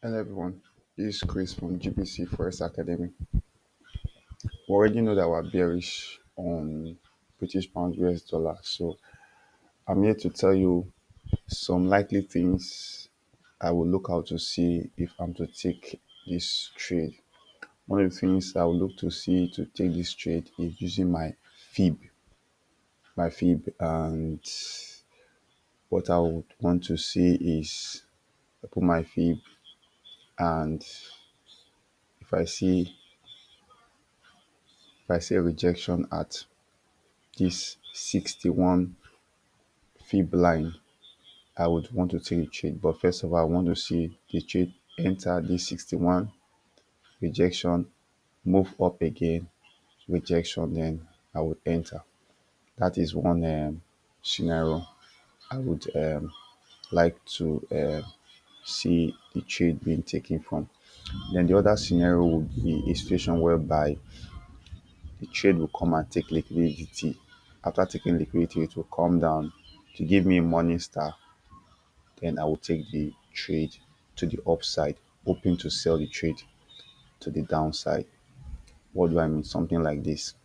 Hello everyone, this is Chris from GPC Forex Academy. We already know that we're bearish on British pound US dollar, so I'm here to tell you some likely things I will look out to see if I'm to take this trade. One of the things I will look to see to take this trade is using my fib, and what I would want to see is I put my fib, and if I see if I see a rejection at this 61 fib line, I would want to take a trade. But first of all, I want to see the trade enter this 61 rejection, move up again, rejection, then I would enter. That is one scenario I would like to see the trade being taken from. Then the other scenario would be a situation whereby the trade will come and take liquidity. After taking liquidity, it will come down to give me a morning star. Then I will take the trade to the upside, hoping to sell the trade to the downside. What do I mean? Something like this.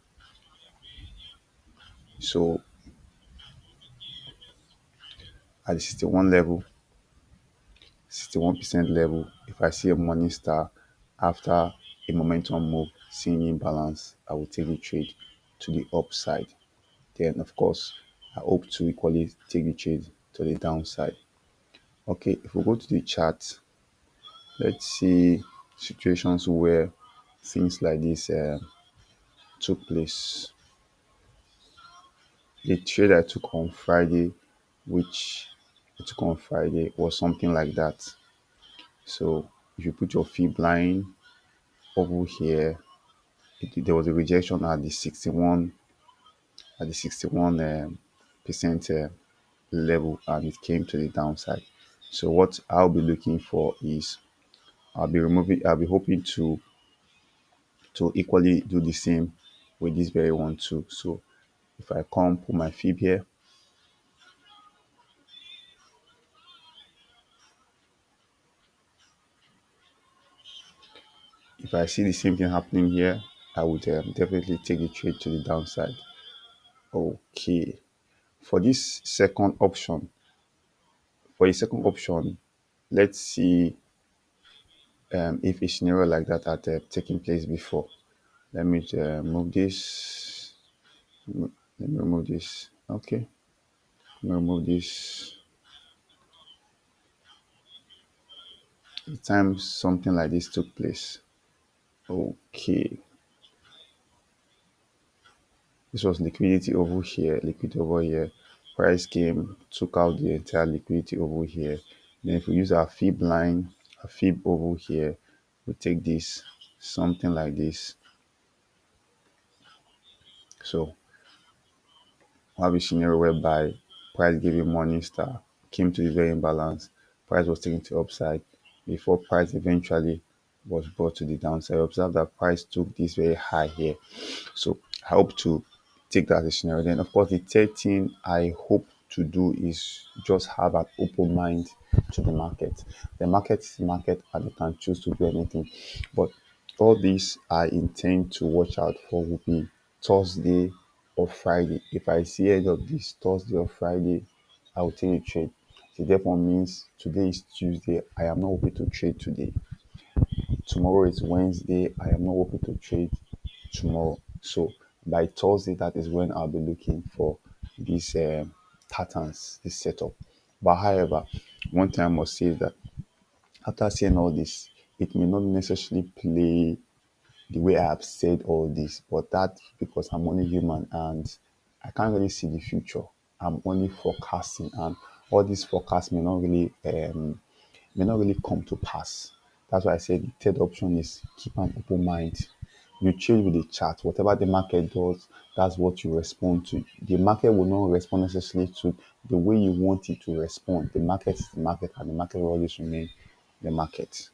So at the 61 level, 61% level, if I see a morning star after a momentum move, seeing imbalance, I will take the trade to the upside. Then, of course, I hope to equally take the trade to the downside. Okay, if we go to the chart, let's see situations where things like this took place. The trade I took on Friday, which I took on Friday, was something like that. So if you put your fib line over here, there was a rejection at the 61 percent level, and it came to the downside. So what I'll be looking for is I'll be hoping to equally do the same with this very one too. So if I come put my fib here, if I see the same thing happening here, I would definitely take the trade to the downside. Okay, for this second option, let's see if a scenario like that had taken place before. Let me move this. Let me remove this. Okay, let me remove this. The time something like this took place. Okay, this was liquidity over here, liquidity over here. Price came, took out the entire liquidity over here. Then if we use our fib line, our fib over here, we take this, something like this. So we have a scenario whereby price gave a morning star, came to the very imbalance, price was taken to upside before price eventually was brought to the downside. Observe that price took this very high here. So I hope to take that as a scenario. Then of course the third thing I hope to do is just have an open mind to the market. The market is the market, and they can choose to do anything. But all this I intend to watch out for will be Thursday or Friday. If I see any of this Thursday or Friday, I will take a trade. So therefore means today is Tuesday. I am not hoping to trade today. Tomorrow is Wednesday. I am not hoping to trade tomorrow. So by Thursday, that is when I'll be looking for these patterns, this setup. But however, one thing I must say is that after seeing all this, it may not necessarily play the way I have said all this, but that's because I'm only human and I can't really see the future. I'm only forecasting, and all these forecasts may not really come to pass. That's why I said the third option is keep an open mind. You trade with the chart. Whatever the market does, that's what you respond to. The market will not respond necessarily to the way you want it to respond. The market is the market, and the market will always remain the market.